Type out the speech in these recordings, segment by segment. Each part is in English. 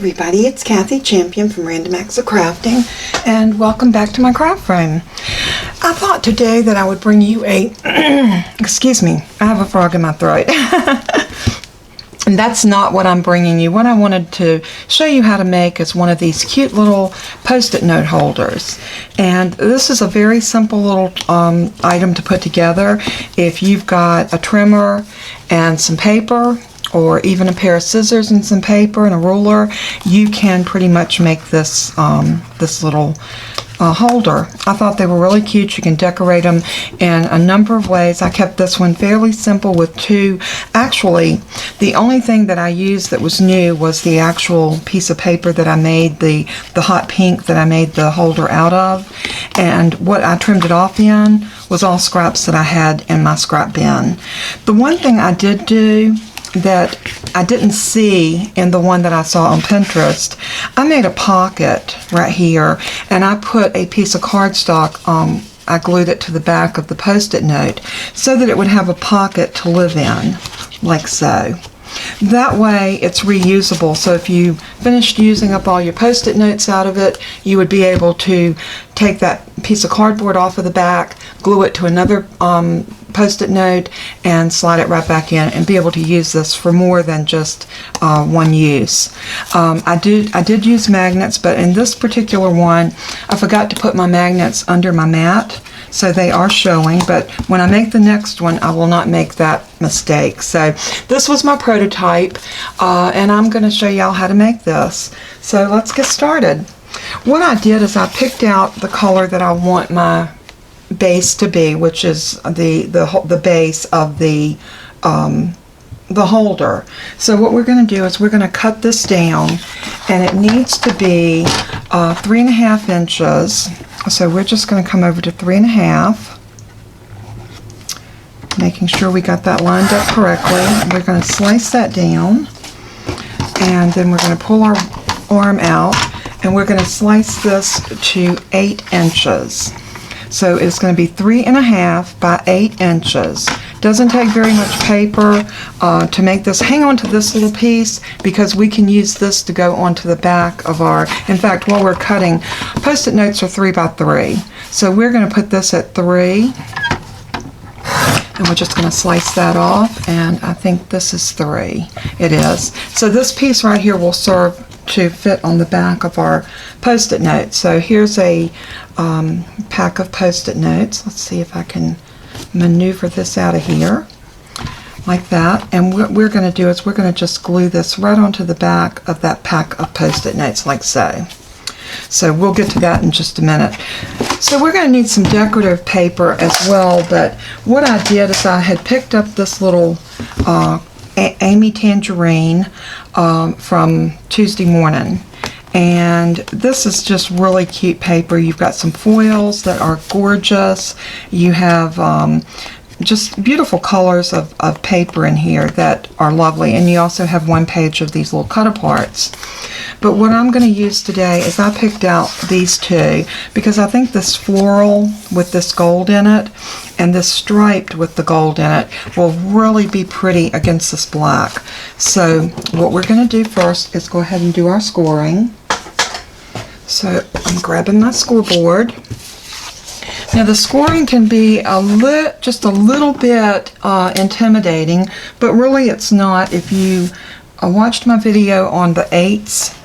everybody, it's Kathy Champion from Random Acts of Crafting, and welcome back to my craft room. I thought today that I would bring you a, excuse me, I have a frog in my throat. And that's not what I'm bringing you. What I wanted to show you how to make is one of these cute little Post-it note holders. And this is a very simple little item to put together. If you've got a trimmer and some paper, or even a pair of scissors and some paper and a ruler, you can pretty much make this this little holder. I thought they were really cute. You can decorate them in a number of ways. I kept this one fairly simple with two. Actually, the only thing that I used that was new was the actual piece of paper that I made, the hot pink that I made the holder out of. And what I trimmed it off in was all scraps that I had in my scrap bin. The one thing I did do that I didn't see in the one that I saw on Pinterest, I made a pocket right here, and I put a piece of cardstock, I glued it to the back of the Post-it note so that it would have a pocket to live in, like so. That way it's reusable, so if you finished using up all your Post-it notes out of it, you would be able to take that piece of cardboard off of the back, glue it to another Post-it note, and slide it right back in and be able to use this for more than just one use. I did use magnets, but in this particular one I forgot to put my magnets under my mat, so they are showing, but when I make the next one I will not make that mistake. So this was my prototype, and I'm going to show y'all how to make this. So let's get started. What I did is I picked out the color that I want my base to be, which is the base of the holder. So what we're going to do is we're going to cut this down, and it needs to be 3.5 inches. So we're just going to come over to 3.5, making sure we got that lined up correctly. We're going to slice that down, and then we're going to pull our arm out, and we're going to slice this to 8 inches. So it's going to be 3.5 by 8 inches. Doesn't take very much paper to make this. Hang on to this little piece because we can use this to go onto the back of our, in fact, while we're cutting, Post-it notes are 3 by 3. So we're going to put this at 3, and we're just going to slice that off, and I think this is 3. It is. So this piece right here will serve to fit on the back of our Post-it notes. So here's a pack of Post-it notes. Let's see if I can maneuver this out of here like that, and what we're going to do is we're going to just glue this right onto the back of that pack of Post-it notes like so. So we'll get to that in just a minute. So we're going to need some decorative paper as well, but what I did is I had picked up this little Amy Tangerine from Tuesday Morning, and this is just really cute paper. You've got some foils that are gorgeous. You have just beautiful colors of paper in here that are lovely, and you also have one page of these little cut-aparts. But what I'm going to use today is I picked out these two because I think this floral with this gold in it and this striped with the gold in it will really be pretty against this black. So what we're going to do first is go ahead and do our scoring. So I'm grabbing my scoreboard. Now the scoring can be just a little bit intimidating, but really it's not if you watched my video on the 8s,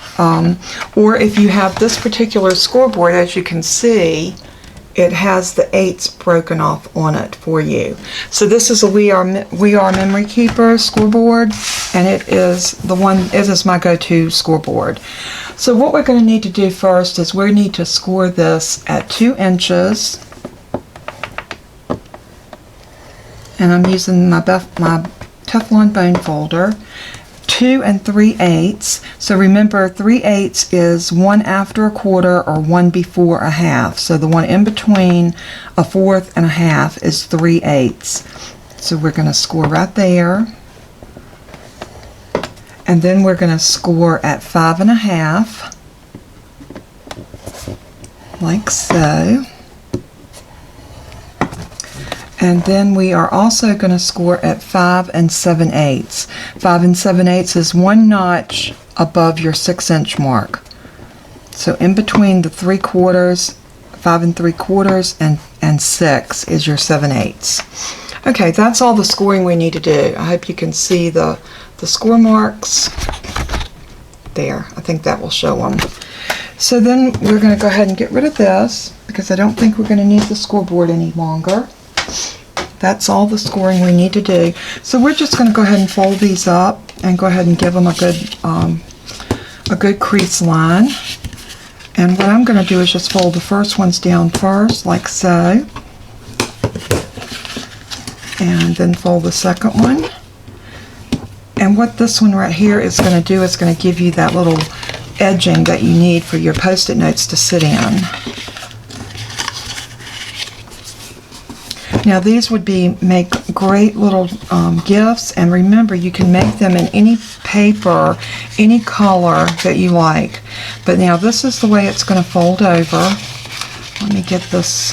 or if you have this particular scoreboard. As you can see, it has the 8s broken off on it for you. So this is a We Are Memory Keeper scoreboard, and it is my go-to scoreboard. So what we're going to need to do first is we need to score this at 2 inches. And I'm using my Teflon bone folder, 2 3/8. So remember, 3/8 is 1 after a quarter or 1 before a half. So the one in between a fourth and a half is 3/8. So we're going to score right there. And then we're going to score at 5.5, like so. And then we are also going to score at 5 7/8. 5 7/8 is 1 notch above your 6-inch mark. So in between the 3/4, 5 3/4, and 6 is your 7/8. Okay, that's all the scoring we need to do. I hope you can see the score marks there. I think that will show them. So then we're going to go ahead and get rid of this because I don't think we're going to need the scoreboard any longer. That's all the scoring we need to do. So we're just going to go ahead and fold these up and go ahead and give them a good crease line. And what I'm going to do is just fold the first ones down first, like so. And then fold the second one. And what this one right here is going to do is going to give you that little edging that you need for your Post-it notes to sit in. Now these would make great little gifts, and remember you can make them in any paper, any color that you like. But now this is the way it's going to fold over. Let me get this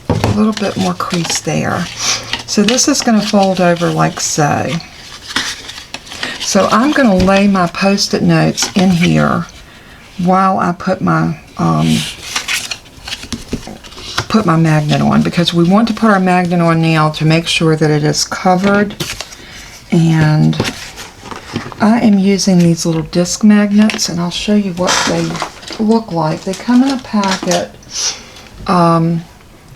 a little bit more crease there. So this is going to fold over like so. So I'm going to lay my Post-it notes in here while I put my magnet on, because we want to put our magnet on now to make sure that it is covered. And I am using these little disc magnets, and I'll show you what they look like. They come in a packet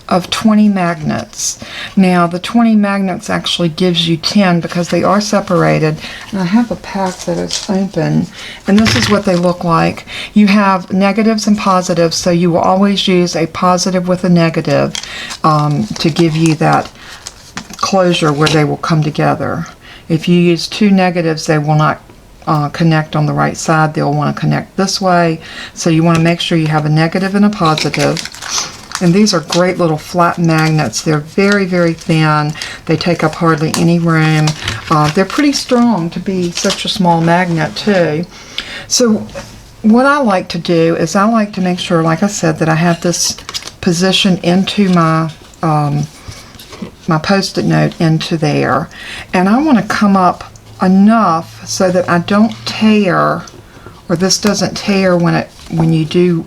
of 20 magnets. Now the 20 magnets actually gives you 10 because they are separated, and I have a pack that is open, and this is what they look like. You have negatives and positives, so you will always use a positive with a negative to give you that closure where they will come together. If you use two negatives, they will not connect on the right side. They'll want to connect this way, so you want to make sure you have a negative and a positive. And these are great little flat magnets. They're very, very thin. They take up hardly any room. They're pretty strong to be such a small magnet too. So what I like to do is I like to make sure, like I said, that I have this positioned into my my Post-it note into there. And I want to come up enough so that I don't tear, or this doesn't tear when you do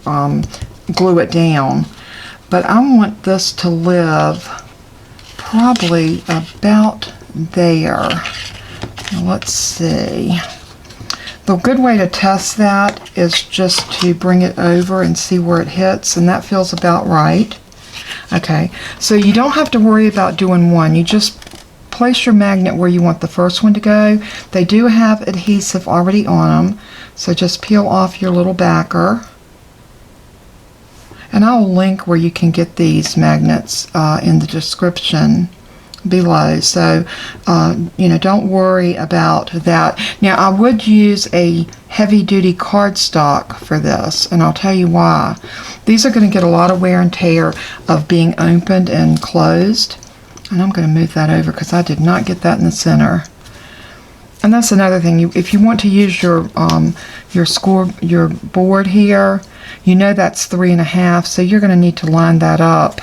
glue it down. But I want this to live probably about there. Now let's see. The good way to test that is just to bring it over and see where it hits, and that feels about right. Okay, so you don't have to worry about doing one. You just place your magnet where you want the first one to go. They do have adhesive already on them, so just peel off your little backer. And I'll link where you can get these magnets in the description below. So, don't worry about that. Now, I would use a heavy-duty cardstock for this, and I'll tell you why. These are going to get a lot of wear and tear of being opened and closed. And I'm going to move that over because I did not get that in the center. And that's another thing. If you want to use your board here, you know that's 3.5, so you're going to need to line that up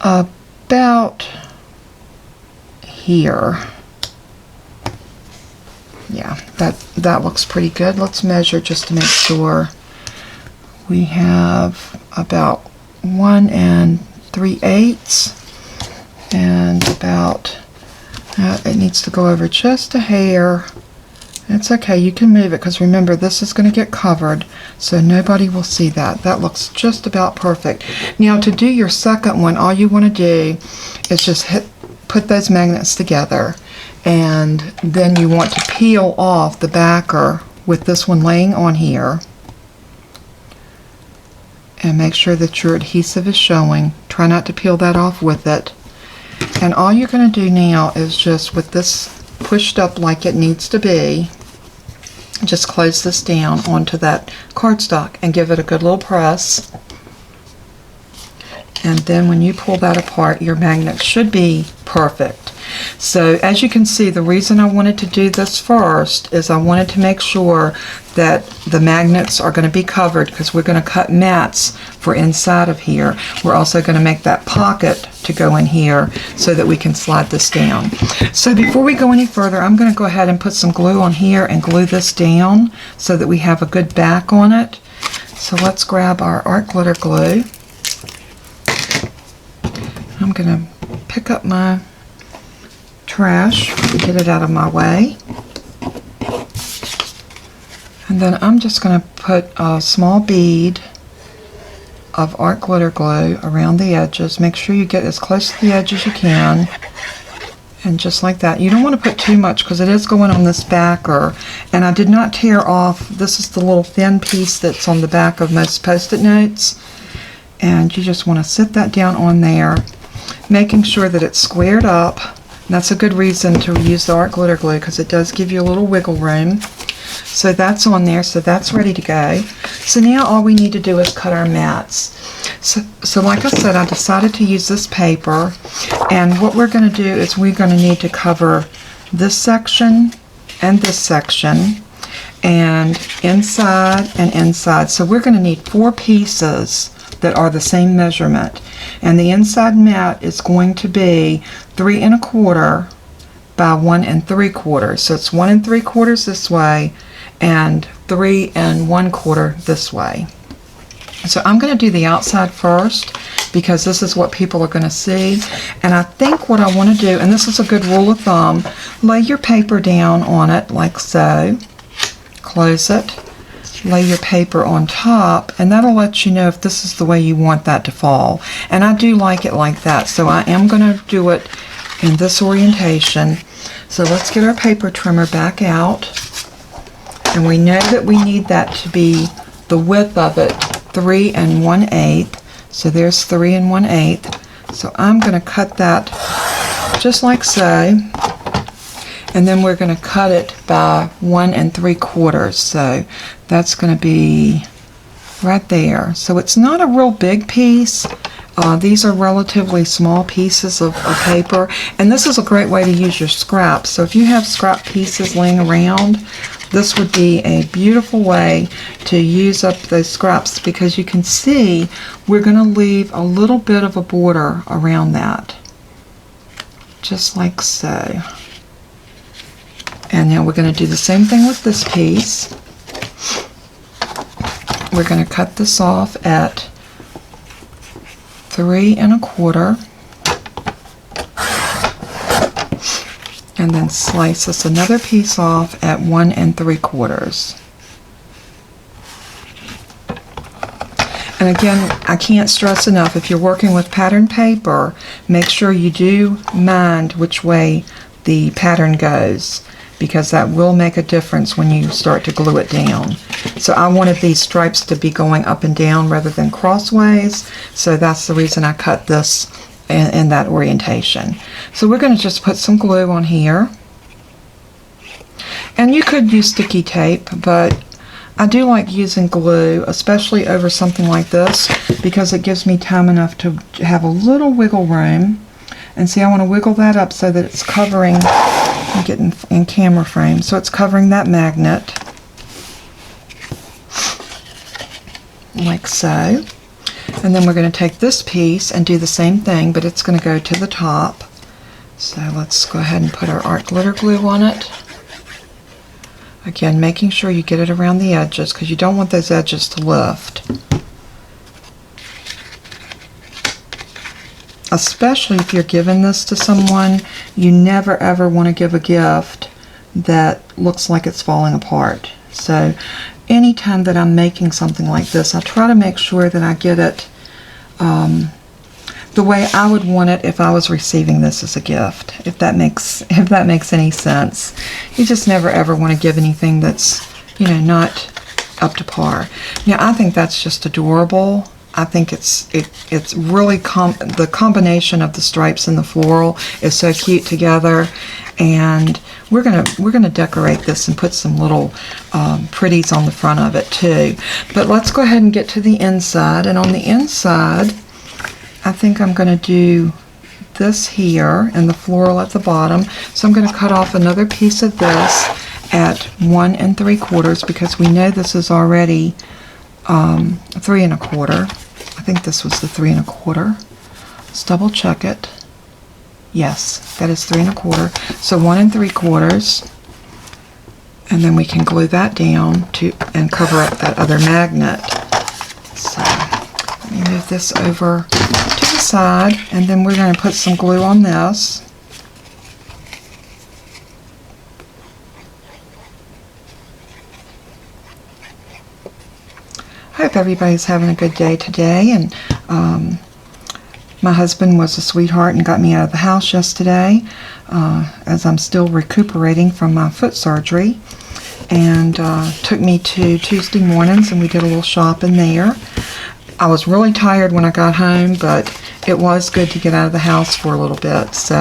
about here. Yeah, that looks pretty good. Let's measure just to make sure. We have about 1 3/8 and about it needs to go over just a hair. It's okay, you can move it because remember this is going to get covered, so nobody will see that. That looks just about perfect. Now to do your second one, all you want to do is just put those magnets together, and then you want to peel off the backer with this one laying on here, and make sure that your adhesive is showing. Try not to peel that off with it. And all you're going to do now is just, with this pushed up like it needs to be, just close this down onto that cardstock and give it a good little press. And then when you pull that apart, your magnet should be perfect. So as you can see, the reason I wanted to do this first is I wanted to make sure that the magnets are going to be covered, because we're going to cut mats for inside of here. We're also going to make that pocket to go in here so that we can slide this down. So before we go any further, I'm going to go ahead and put some glue on here and glue this down so that we have a good back on it. So let's grab our art glitter glue. I'm going to pick up my trash to get it out of my way. And then I'm just going to put a small bead of art glitter glue around the edges. Make sure you get as close to the edge as you can. And just like that. You don't want to put too much because it is going on this backer. And I did not tear off. This is the little thin piece that's on the back of most Post-it notes. And you just want to sit that down on there, making sure that it's squared up. And that's a good reason to use the art glitter glue, because it does give you a little wiggle room. So that's on there, so that's ready to go. So now all we need to do is cut our mats. So like I said, I decided to use this paper, and what we're going to do is we're going to need to cover this section and this section, and inside and inside. So we're going to need 4 pieces that are the same measurement, and the inside mat is going to be 3 1/4 by 1 3/4. So it's 1 3/4 this way and 3 1/4 this way. So I'm going to do the outside first, because this is what people are going to see. And I think what I want to do, and this is a good rule of thumb, lay your paper down on it like so, close it, lay your paper on top, and that'll let you know if this is the way you want that to fall. And I do like it like that, so I am going to do it in this orientation. So let's get our paper trimmer back out, and we know that we need that to be the width of it 3 1/8. So there's 3 1/8. So I'm going to cut that just like so, and then we're going to cut it by 1 3/4. So that's going to be right there. So it's not a real big piece. These are relatively small pieces of paper, and this is a great way to use your scraps. So if you have scrap pieces laying around, this would be a beautiful way to use up those scraps, because you can see we're going to leave a little bit of a border around that, just like so. And now we're going to do the same thing with this piece. We're going to cut this off at 3 1/4, and then slice us another piece off at 1 3/4. And again, I can't stress enough, if you're working with pattern paper, make sure you do mind which way the pattern goes, because that will make a difference when you start to glue it down. So I wanted these stripes to be going up and down rather than crossways, so that's the reason I cut this in that orientation. So we're going to just put some glue on here, and you could use sticky tape, but I do like using glue, especially over something like this, because it gives me time enough to have a little wiggle room. And see, I want to wiggle that up so that it's covering, I'm getting in camera frame, so it's covering that magnet, like so. And then we're going to take this piece and do the same thing, but it's going to go to the top. So let's go ahead and put our art glitter glue on it. Again, making sure you get it around the edges, because you don't want those edges to lift. Especially if you're giving this to someone, you never ever want to give a gift that looks like it's falling apart. So anytime that I'm making something like this, I try to make sure that I get it the way I would want it if I was receiving this as a gift, if that makes any sense. You just never ever want to give anything that's, you know, not up to par. Now I think that's just adorable. I think it's really the combination of the stripes and the floral is so cute together, and we're gonna decorate this and put some little pretties on the front of it too. But let's go ahead and get to the inside, and on the inside I think I'm gonna do this here and the floral at the bottom. So I'm going to cut off another piece of this at 1 3/4 because we know this is already 3 1/4. I think this was the 3 1/4. Let's double check it. Yes, that is 3 1/4. So 1 3/4. And then we can glue that down and cover up that other magnet. So let me move this over to the side, and then we're going to put some glue on this. I hope everybody's having a good day today, and my husband was a sweetheart and got me out of the house yesterday as I'm still recuperating from my foot surgery, and took me to Tuesday mornings, and we did a little shopping there. I was really tired when I got home, but it was good to get out of the house for a little bit. So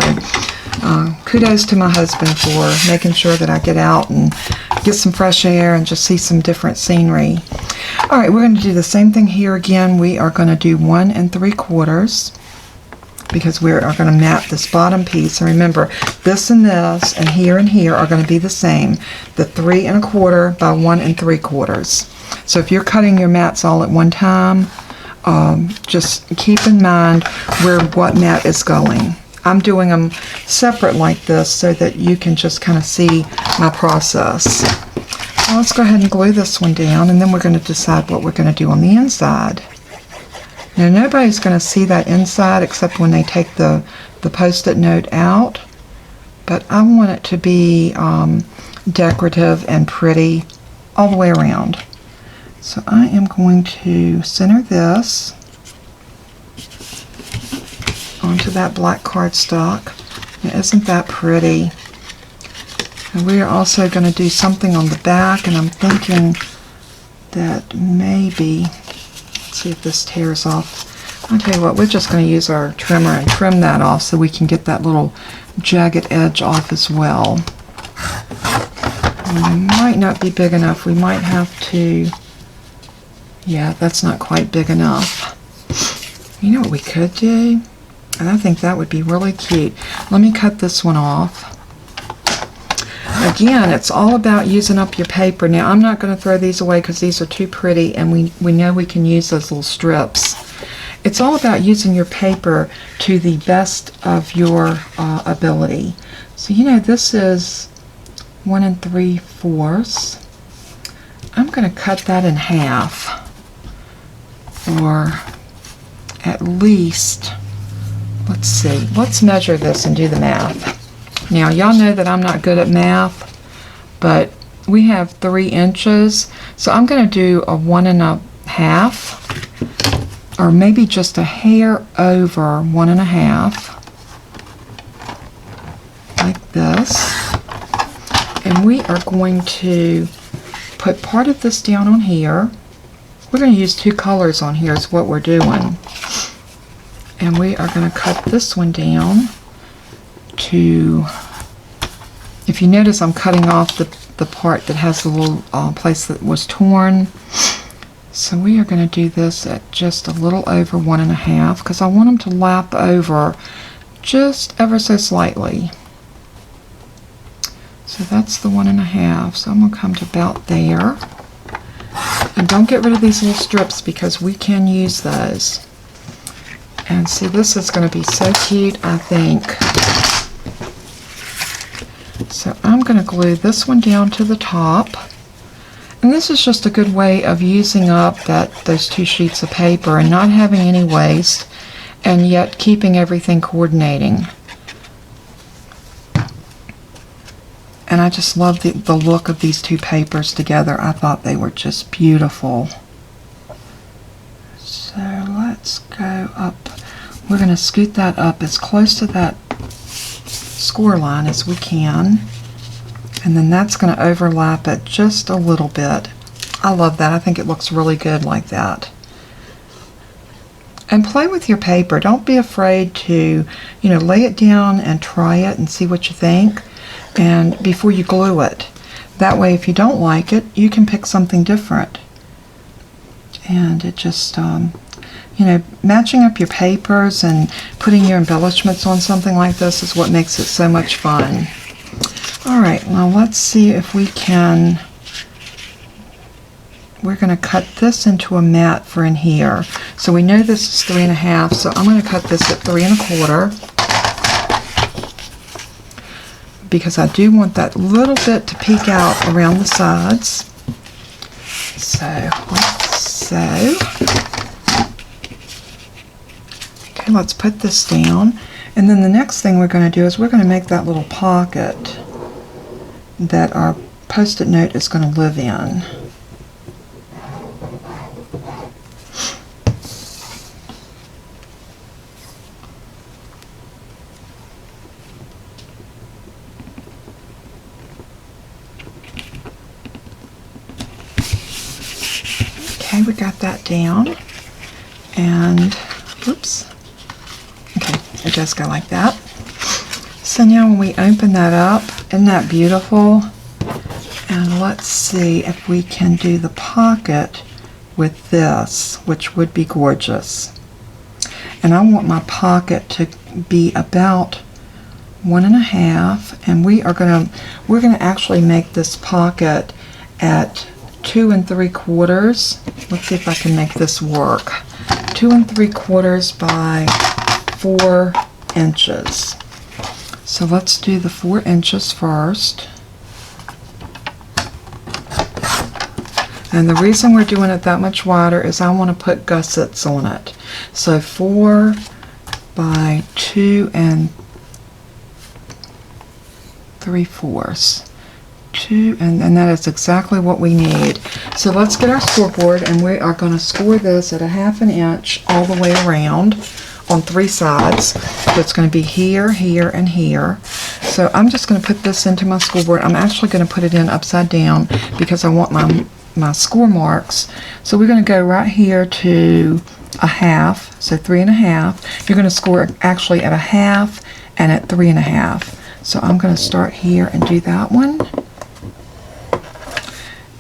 kudos to my husband for making sure that I get out and get some fresh air and just see some different scenery. All right, we're going to do the same thing here again. We are going to do 1 3/4 because we are going to map this bottom piece. And remember, this and here are going to be the same, the 3 1/4 by 1 3/4. So if you're cutting your mats all at one time, just keep in mind what mat is going. I'm doing them separate like this so that you can just kind of see my process. So let's go ahead and glue this one down, and then we're going to decide what we're going to do on the inside. Now nobody's going to see that inside except when they take the Post-it note out, but I want it to be decorative and pretty all the way around. So I am going to center this onto that black cardstock. Now, isn't that pretty? And we are also going to do something on the back, and I'm thinking that maybe, let's see if this tears off. I'll tell you what, we're just going to use our trimmer and trim that off so we can get that little jagged edge off as well. And it might not be big enough. We might have to, yeah, that's not quite big enough. You know what we could do? And I think that would be really cute. Let me cut this one off. Again, it's all about using up your paper. Now, I'm not going to throw these away because these are too pretty, and we know we can use those little strips. It's all about using your paper to the best of your ability. So, you know, this is 1 3/4. I'm going to cut that in half, or at least, let's see, let's measure this and do the math. Now, y'all know that I'm not good at math, but we have 3 inches, so I'm going to do a 1 1/2, or maybe just a hair over 1 1/2, like this. And we are going to put part of this down on here. We're going to use 2 colors on here is what we're doing. And we are going to cut this one down to, if you notice, I'm cutting off the part that has the little place that was torn. So we are going to do this at just a little over 1 1/2 because I want them to lap over just ever so slightly. So that's the 1 1/2. So I'm going to come to about there. And don't get rid of these little strips because we can use those. And see, this is going to be so cute, I think. So I'm going to glue this one down to the top. And this is just a good way of using up those 2 sheets of paper and not having any waste, and yet keeping everything coordinating. And I just love the look of these 2 papers together. I thought they were just beautiful. So let's go up. We're going to scoot that up as close to that score line as we can. And then that's going to overlap it just a little bit. I love that. I think it looks really good like that. And play with your paper. Don't be afraid to, you know, lay it down and try it and see what you think, and before you glue it. That way, if you don't like it, you can pick something different. And it just, you know, matching up your papers and putting your embellishments on something like this is what makes it so much fun. All right, now let's see if we can, we're going to cut this into a mat for in here. So we know this is 3 1/2, so I'm going to cut this at 3 1/4 because I do want that little bit to peek out around the sides. So, like so. Okay, let's put this down. And then the next thing we're going to do is we're going to make that little pocket that our Post-it note is going to live in. Okay, we got that down. And, oops. Okay, it does go like that. So now when we open that up, isn't that beautiful? And let's see if we can do the pocket with this, which would be gorgeous. And I want my pocket to be about 1 1/2, and we're gonna actually make this pocket at 2 3/4. Let's see if I can make this work. 2 3/4 by 4 inches. So let's do the 4 inches first. And the reason we're doing it that much wider is I want to put gussets on it. So 4 by 2 3/4. 2, and that is exactly what we need. So let's get our scoreboard, and we are going to score this at 1/2 inch all the way around on 3 sides. So it's going to be here, here, and here. So I'm just going to put this into my scoreboard. I'm actually going to put it in upside down because I want my score marks. So we're going to go right here to 1/2, so 3 1/2. You're going to score actually at 1/2 and at 3 1/2. So I'm going to start here and do that one.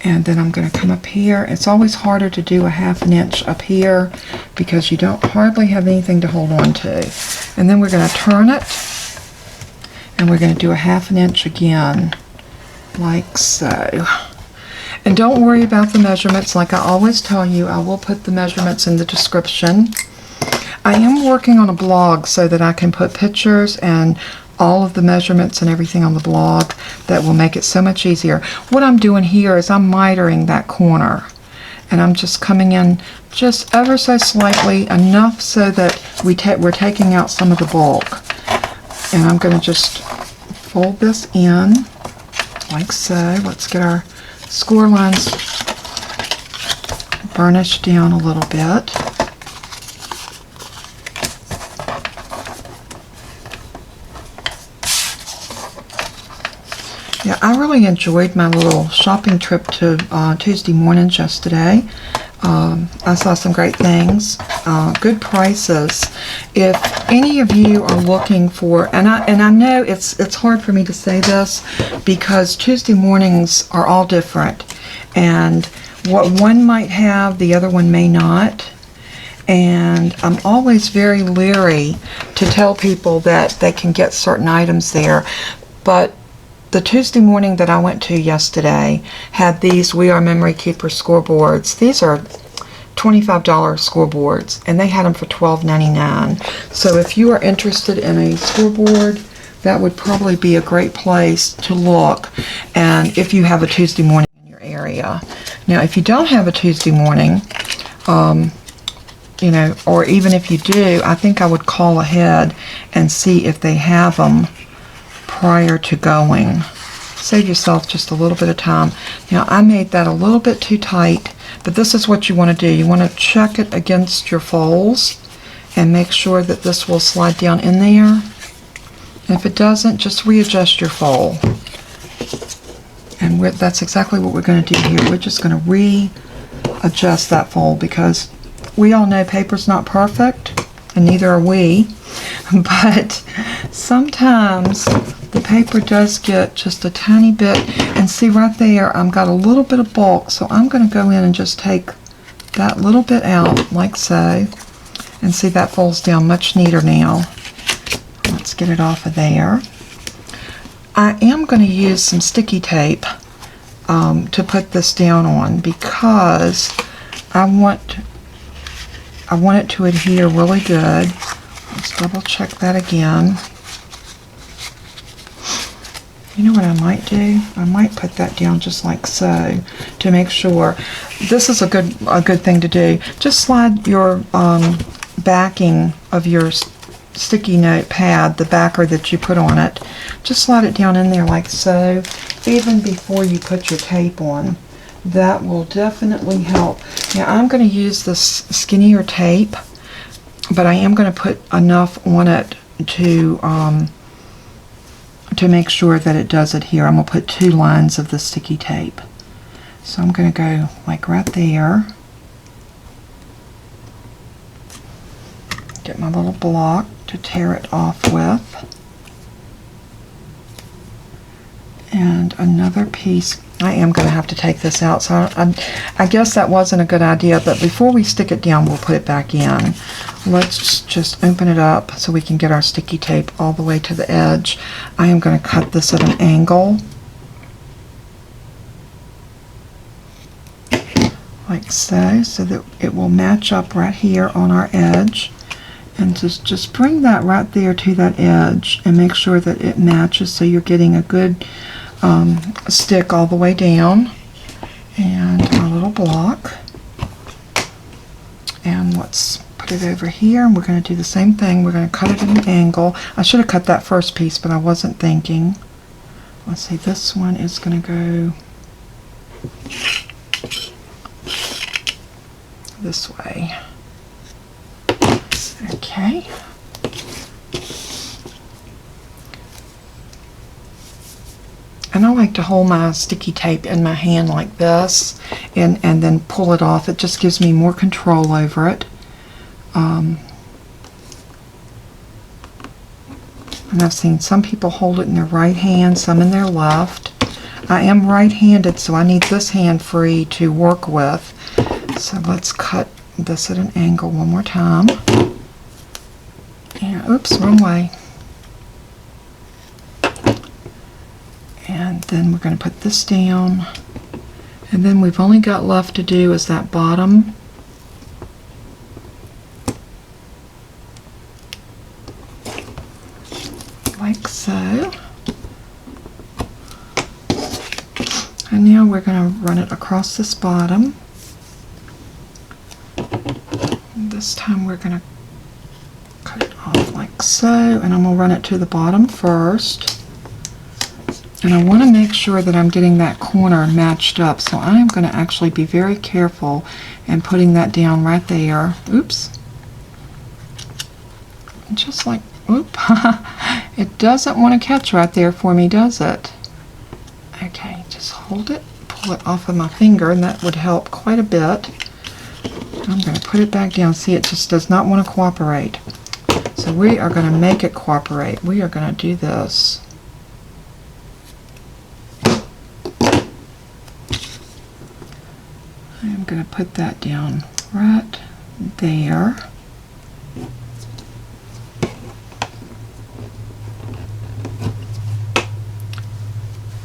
And then I'm going to come up here. It's always harder to do 1/2 inch up here because you don't hardly have anything to hold on to. And then we're going to turn it, and we're going to do 1/2 inch again, like so. And don't worry about the measurements. Like I always tell you, I will put the measurements in the description. I am working on a blog so that I can put pictures and all of the measurements and everything on the blog. That will make it so much easier. What I'm doing here is I'm mitering that corner, and I'm just coming in just ever so slightly, enough so that we're taking out some of the bulk. And I'm going to just fold this in like so. Let's get our score lines burnished down a little bit. Yeah, I really enjoyed my little shopping trip to Tuesday Mornings yesterday. I saw some great things, good prices. If any of you are looking for, and I know it's hard for me to say this because Tuesday mornings are all different, and what one might have, the other one may not. And I'm always very leery to tell people that they can get certain items there, but the Tuesday morning that I went to yesterday had these We Are Memory Keeper scoreboards. These are $25 scoreboards, and they had them for $12.99. So if you are interested in a scoreboard, that would probably be a great place to look, and if you have a Tuesday morning in your area. Now, if you don't have a Tuesday morning, you know, or even if you do, I think I would call ahead and see if they have them prior to going. Save yourself just a little bit of time. Now, I made that a little bit too tight, but this is what you want to do. You want to check it against your folds and make sure that this will slide down in there. And if it doesn't, just readjust your fold. And that's exactly what we're going to do here. We're just going to readjust that fold because we all know paper's not perfect, and neither are we. But sometimes the paper does get just a tiny bit, and see right there I've got a little bit of bulk, so I'm going to go in and just take that little bit out like so, And see, that folds down much neater now. Let's get it off of there. I am going to use some sticky tape to put this down on because I want it to adhere really good. Let's double check that again. You know what I might do? I might put that down just like so to make sure. This is a good thing to do. Just slide your backing of your sticky note pad, the backer that you put on it, just slide it down in there like so, even before you put your tape on. That will definitely help. Now I'm going to use this skinnier tape, but I am going to put enough on it to make sure that it does adhere. I'm going to put 2 lines of the sticky tape. So I'm going to go like right there. Get my little block to tear it off with. And another piece. I am going to have to take this out, so I guess that wasn't a good idea, but before we stick it down, we'll put it back in. Let's just open it up so we can get our sticky tape all the way to the edge. I am going to cut this at an angle, like so that it will match up right here on our edge. And just bring that right there to that edge and make sure that it matches so you're getting a good stick all the way down. And our little block. And let's put it over here, and we're going to do the same thing. We're going to cut it at an angle. I should have cut that first piece, but I wasn't thinking. Let's see, this one is going to go this way. Okay. And I like to hold my sticky tape in my hand like this and then pull it off. It just gives me more control over it. And I've seen some people hold it in their right hand, some in their left. I am right-handed, so I need this hand free to work with. So let's cut this at an angle one more time. And, oops, wrong way. And then we're going to put this down. And then we've only got left to do is that bottom. Like so. And now we're going to run it across this bottom. And this time we're going to cut it off like so, and I'm going to run it to the bottom first. And I want to make sure that I'm getting that corner matched up, so I'm going to actually be very careful in putting that down right there. Oops. Just like, oop. It doesn't want to catch right there for me, does it? Okay, just hold it, pull it off of my finger, and that would help quite a bit. I'm going to put it back down. See, it just does not want to cooperate. So we are going to make it cooperate. We are going to do this. I'm going to put that down right there.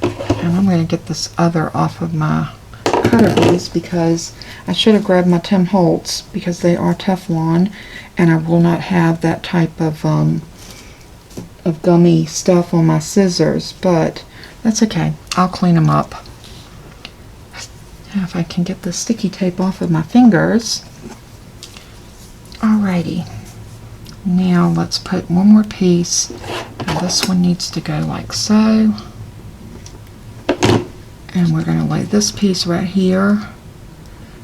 And I'm going to get this other off of my cutter piece because I should have grabbed my Tim Holtz because they are Teflon, and I will not have that type of gummy stuff on my scissors, but that's okay. I'll clean them up. Now if I can get the sticky tape off of my fingers. Alrighty. Now let's put one more piece. Now this one needs to go like so. And we're going to lay this piece right here.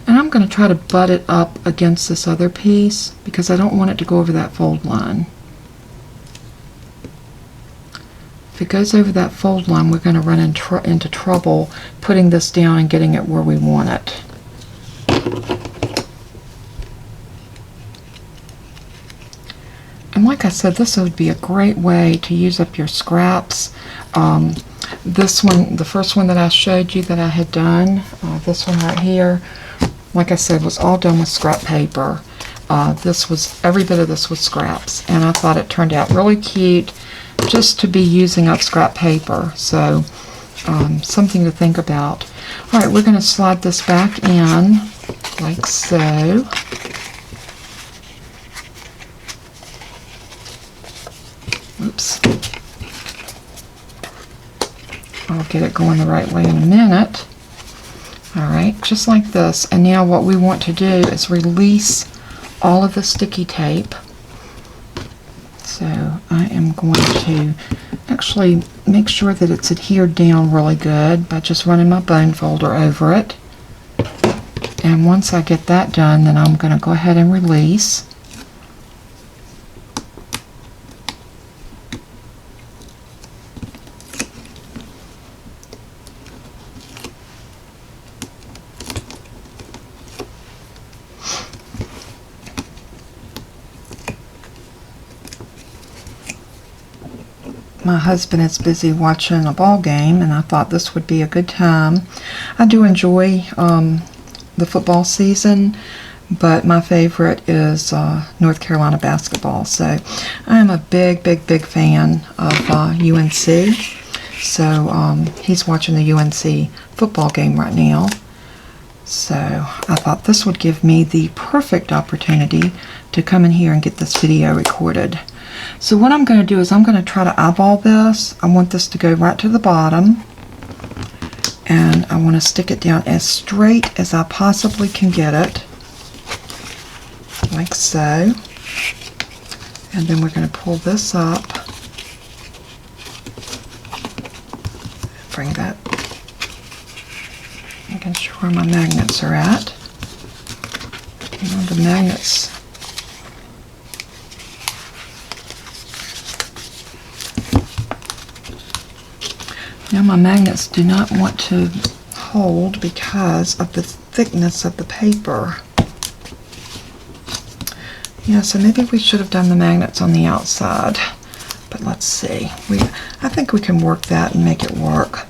And I'm going to try to butt it up against this other piece because I don't want it to go over that fold line. If it goes over that fold line, we're going to run into trouble putting this down and getting it where we want it. And like I said, this would be a great way to use up your scraps. This one, the first one that I showed you that I had done, this one right here, like I said, was all done with scrap paper. every bit of this was scraps, and I thought it turned out really cute just to be using up scrap paper. So something to think about. All right, we're going to slide this back in like so. Oops. I'll get it going the right way in a minute. All right, just like this. And now what we want to do is release all of the sticky tape. So I am going to actually make sure that it's adhered down really good by just running my bone folder over it. And once I get that done, then I'm going to go ahead and release. My husband is busy watching a ball game, and I thought this would be a good time. I do enjoy the football season, but my favorite is North Carolina basketball. So I am a big fan of UNC. So he's watching the UNC football game right now. So I thought this would give me the perfect opportunity to come in here and get this video recorded. So what I'm going to do is I'm going to try to eyeball this. I want this to go right to the bottom, and I want to stick it down as straight as I possibly can get it, like so. And then we're going to pull this up, bring that, making sure where my magnets are at. And the magnets, now my magnets do not want to hold because of the thickness of the paper. Yeah, so maybe we should have done the magnets on the outside, but let's see. I think we can work that and make it work.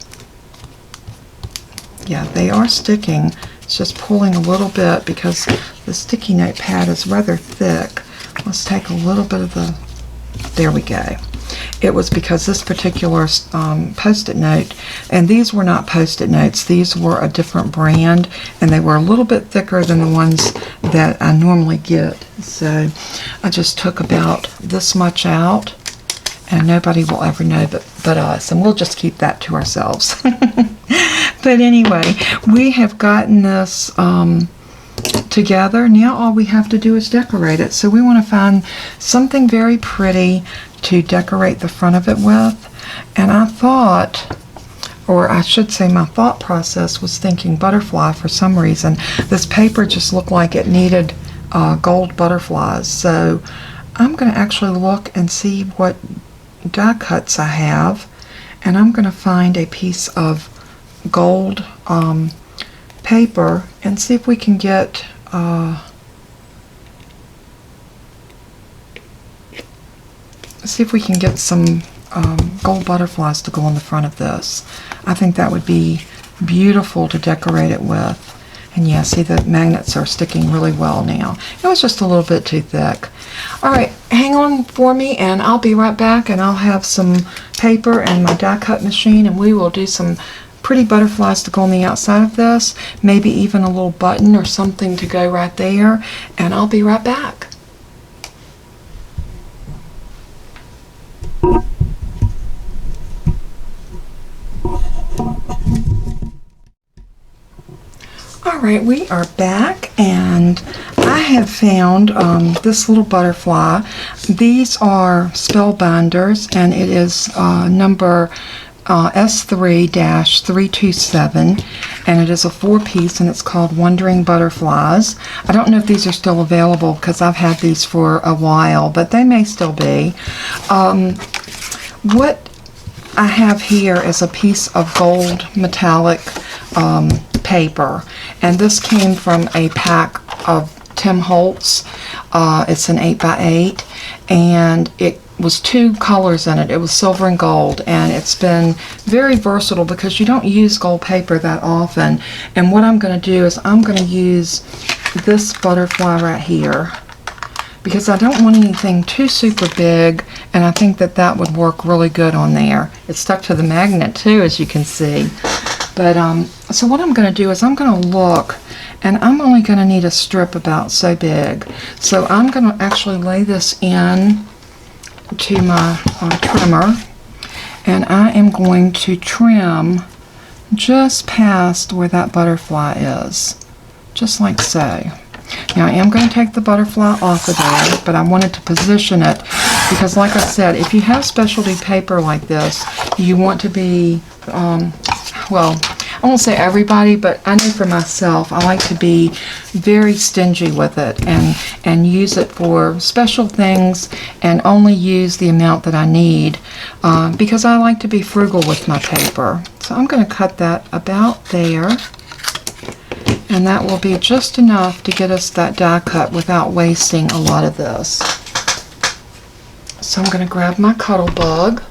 Yeah, they are sticking. It's just pulling a little bit because the sticky note pad is rather thick. Let's take a little bit of the, there we go. It was because this particular Post-it note, and these were not Post-it notes, these were a different brand, and they were a little bit thicker than the ones that I normally get. So I just took about this much out, and nobody will ever know but us, and we'll just keep that to ourselves. But anyway, we have gotten this together. Now all we have to do is decorate it. So we want to find something very pretty to decorate the front of it with. And I thought, or I should say my thought process was thinking butterfly for some reason. This paper just looked like it needed gold butterflies. So I'm going to actually look and see what die cuts I have. And I'm going to find a piece of gold paper and see if we can get some gold butterflies to go on the front of this. I think that would be beautiful to decorate it with. And yeah, see, the magnets are sticking really well now. It was just a little bit too thick. All right, hang on for me and I'll be right back, and I'll have some paper and my die cut machine, and we will do some pretty butterflies to go on the outside of this, maybe even a little button or something to go right there, and I'll be right back. Alright, we are back, and I have found this little butterfly. These are spellbinders, and it is number S3-327, and it is a 4-piece, and it's called Wandering Butterflies. I don't know if these are still available because I've had these for a while, but they may still be. What I have here is a piece of gold metallic paper, and this came from a pack of Tim Holtz. It's an 8x8, and it was 2 colors in it. It was silver and gold, and it's been very versatile because you don't use gold paper that often. And what I'm going to do is I'm going to use this butterfly right here, because I don't want anything too super big, and I think that that would work really good on there. It's stuck to the magnet too, as you can see. But so what I'm going to do is I'm going to look, and I'm only going to need a strip about so big. So I'm going to actually lay this in to my trimmer, and I am going to trim just past where that butterfly is, just like so. Now I am going to take the butterfly off of there, but I wanted to position it because, like I said, if you have specialty paper like this, you want to be, well, I won't say everybody, but I know for myself, I like to be very stingy with it and use it for special things and only use the amount that I need because I like to be frugal with my paper. So I'm going to cut that about there. And that will be just enough to get us that die cut without wasting a lot of this. So I'm going to grab my Cuttle Bug,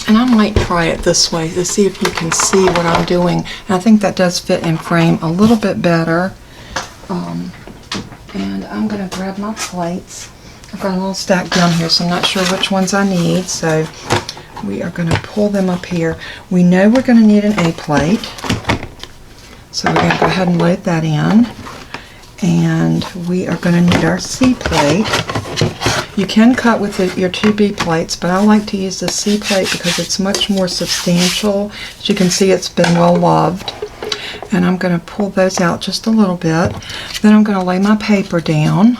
and I might try it this way to see if you can see what I'm doing. And I think that does fit in frame a little bit better. And I'm going to grab my plates. I've got a little stack down here, so I'm not sure which ones I need. So we are going to pull them up here. We know we're going to need an A plate. So we're going to go ahead and load that in. And we are going to need our C plate. You can cut with your 2B plates, but I like to use the C plate because it's much more substantial. As you can see, it's been well loved. And I'm going to pull those out just a little bit. Then I'm going to lay my paper down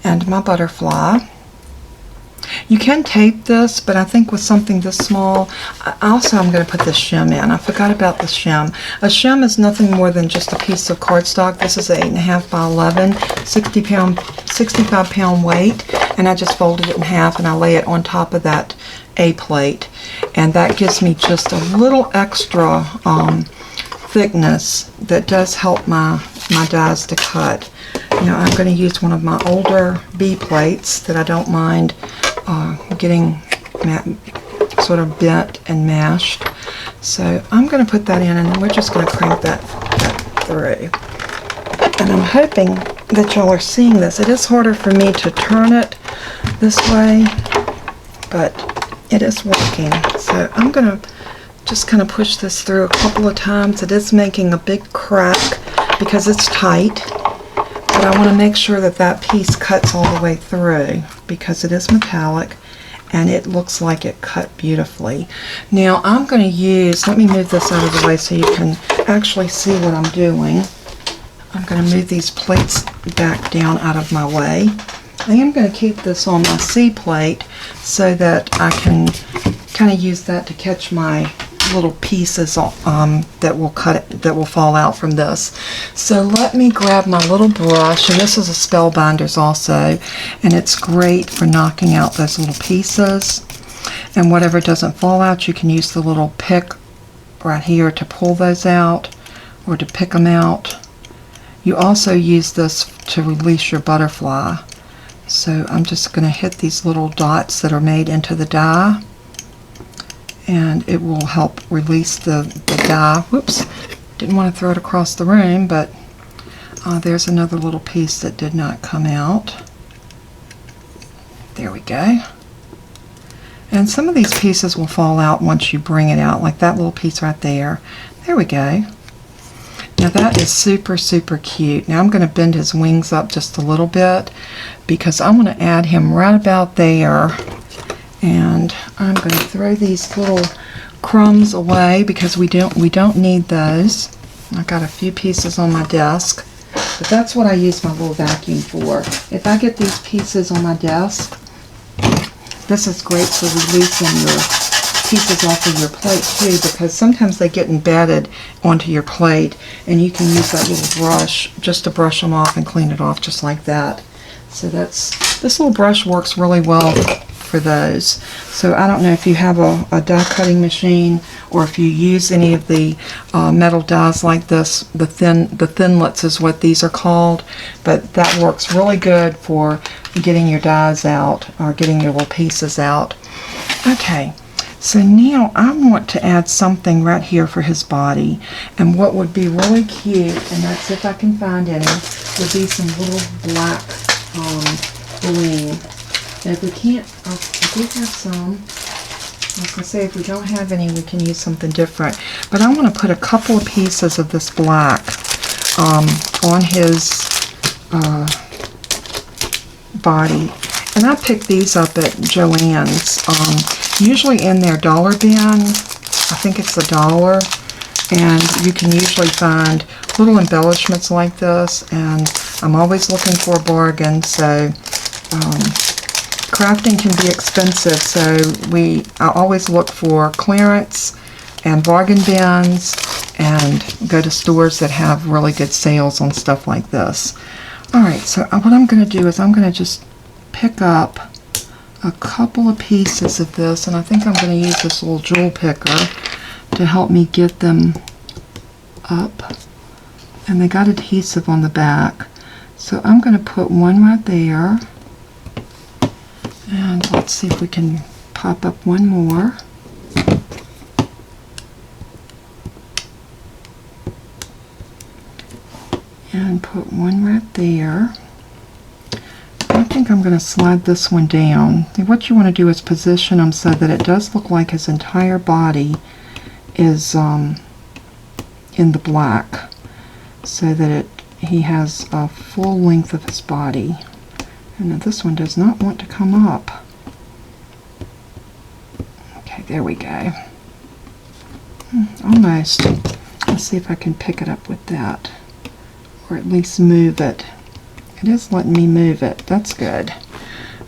and my butterfly. You can tape this, but I think with something this small, also I'm going to put the shim in. I forgot about the shim. A shim is nothing more than just a piece of cardstock. This is 8.5 by 11, 65 pound weight, and I just folded it in half and I lay it on top of that A plate, and that gives me just a little extra thickness that does help my dies to cut. Now I'm going to use one of my older B plates that I don't mind getting sort of bent and mashed. So I'm going to put that in, and then we're just going to crank that through. And I'm hoping that y'all are seeing this. It is harder for me to turn it this way, but it is working. So I'm going to just kind of push this through a couple of times. It is making a big crack because it's tight, but I want to make sure that that piece cuts all the way through because it is metallic and it looks like it cut beautifully. Now I'm going to use, let me move this out of the way so you can actually see what I'm doing. I'm going to move these plates back down out of my way. I am going to keep this on my C plate so that I can kind of use that to catch my little pieces that will fall out from this. So let me grab my little brush, and this is a Spellbinders also, and it's great for knocking out those little pieces. And whatever doesn't fall out, you can use the little pick right here to pull those out or to pick them out. You also use this to release your butterfly. So I'm just going to hit these little dots that are made into the die, and it will help release the die. Whoops, didn't want to throw it across the room, but there's another little piece that did not come out. There we go. And some of these pieces will fall out once you bring it out, like that little piece right there. There we go. Now that is super, super cute. Now I'm going to bend his wings up just a little bit because I want to add him right about there. And I'm going to throw these little crumbs away because we don't need those. I've got a few pieces on my desk, but that's what I use my little vacuum for. If I get these pieces on my desk, this is great for releasing your pieces off of your plate too, because sometimes they get embedded onto your plate, and you can use that little brush just to brush them off and clean it off just like that. So this little brush works really well for those. So I don't know if you have a die cutting machine or if you use any of the metal dies like this. The thinlets is what these are called, but that works really good for getting your dies out or getting your little pieces out. Okay, so now I want to add something right here for his body, and what would be really cute, and that's if I can find any, would be some little black bling. And if we can't, if we have some, I was going to say, if we don't have any, we can use something different. But I want to put a couple of pieces of this black on his body. And I picked these up at Joann's, usually in their dollar bin. I think it's $1. And you can usually find little embellishments like this, and I'm always looking for a bargain. So crafting can be expensive, so I always look for clearance and bargain bins and go to stores that have really good sales on stuff like this. Alright, so what I'm going to do is I'm going to just pick up a couple of pieces of this, and I think I'm going to use this little jewel picker to help me get them up. And they got adhesive on the back. So I'm going to put one right there. And let's see if we can pop up one more. And put one right there. I think I'm going to slide this one down. What you want to do is position them so that it does look like his entire body is in the black, so that he has a full length of his body. And now this one does not want to come up. Okay, there we go. Almost. Let's see if I can pick it up with that, or at least move it. It is letting me move it. That's good.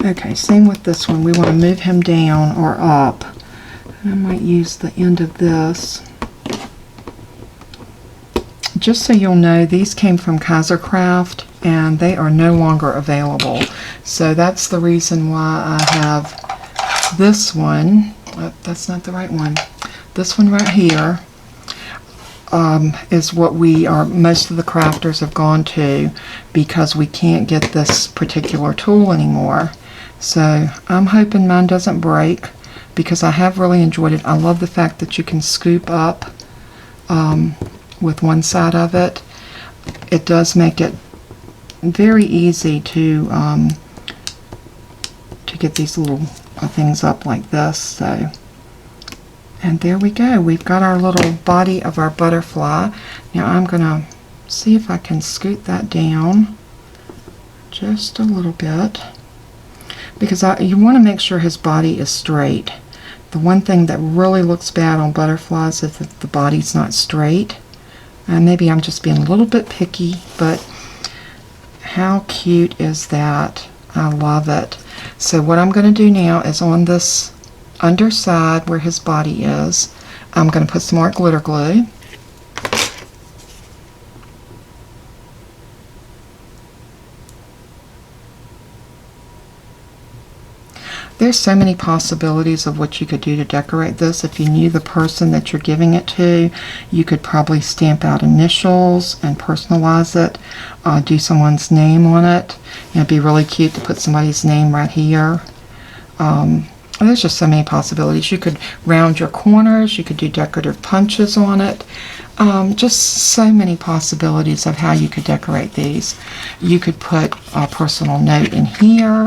Okay, same with this one. We want to move him down or up. And I might use the end of this. Just so you'll know, these came from Kaisercraft and they are no longer available. So that's the reason why I have this one. Oh, that's not the right one. This one right here is what most of the crafters have gone to, because we can't get this particular tool anymore. So I'm hoping mine doesn't break, because I have really enjoyed it. I love the fact that you can scoop up with one side of it. It does make it very easy to get these little things up like this. So, and there we go. We've got our little body of our butterfly. Now I'm going to see if I can scoot that down just a little bit, because you want to make sure his body is straight. The one thing that really looks bad on butterflies is if the body's not straight. And maybe I'm just being a little bit picky, but how cute is that? I love it. So what I'm going to do now is on this underside where his body is, I'm going to put some more glitter glue. There's so many possibilities of what you could do to decorate this. If you knew the person that you're giving it to, you could probably stamp out initials and personalize it, do someone's name on it. It'd be really cute to put somebody's name right here. There's just so many possibilities. You could round your corners, you could do decorative punches on it. Just so many possibilities of how you could decorate these. You could put a personal note in here.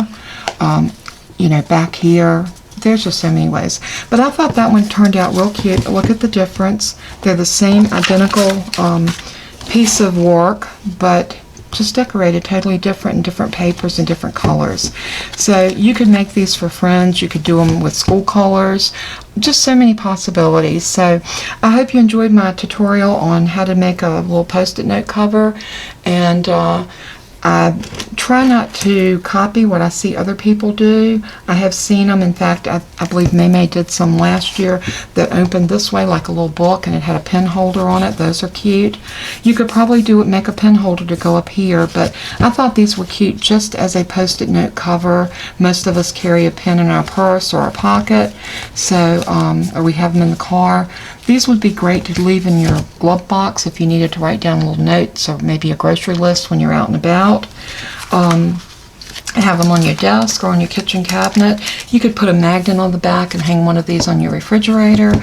You know, back here. There's just so many ways. But I thought that one turned out real cute. Look at the difference. They're the same identical piece of work, but just decorated totally different in different papers and different colors. So you could make these for friends. You could do them with school colors. Just so many possibilities. So I hope you enjoyed my tutorial on how to make a little post-it note cover. And I try not to copy what I see other people do. I have seen them. In fact, I believe May did some last year that opened this way like a little book, and it had a pen holder on it. Those are cute. You could probably make a pen holder to go up here, but I thought these were cute just as a post-it note cover. Most of us carry a pen in our purse or our pocket, so or we have them in the car. These would be great to leave in your glove box if you needed to write down little notes or maybe a grocery list when you're out and about. have them on your desk or on your kitchen cabinet. You could put a magnet on the back and hang one of these on your refrigerator.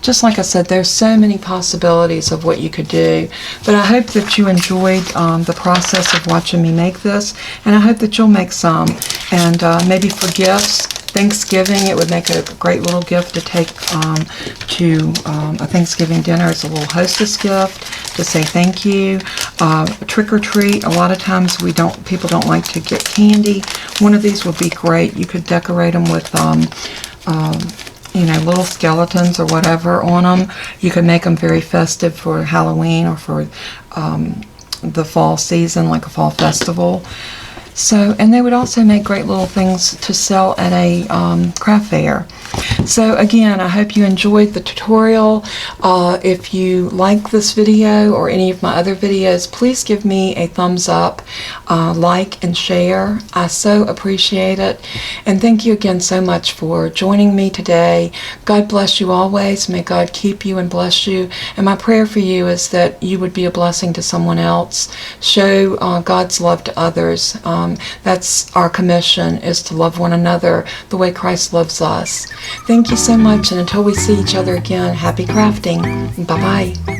Just like I said, there's so many possibilities of what you could do. But I hope that you enjoyed the process of watching me make this, and I hope that you'll make some. And maybe for gifts, Thanksgiving, it would make a great little gift to take to a Thanksgiving dinner as a little hostess gift to say thank you. Trick or treat, a lot of times people don't like to get candy. One of these would be great. You could decorate them with little skeletons or whatever on them. You could make them very festive for Halloween or for the fall season, like a fall festival. So, and they would also make great little things to sell at a craft fair. So again, I hope you enjoyed the tutorial. If you like this video or any of my other videos, please give me a thumbs up, like and share. I so appreciate it. And thank you again so much for joining me today. God bless you always. May God keep you and bless you. And my prayer for you is that you would be a blessing to someone else. Show God's love to others. That's our commission, is to love one another the way Christ loves us. Thank you so much, and until we see each other again, happy crafting. Bye-bye.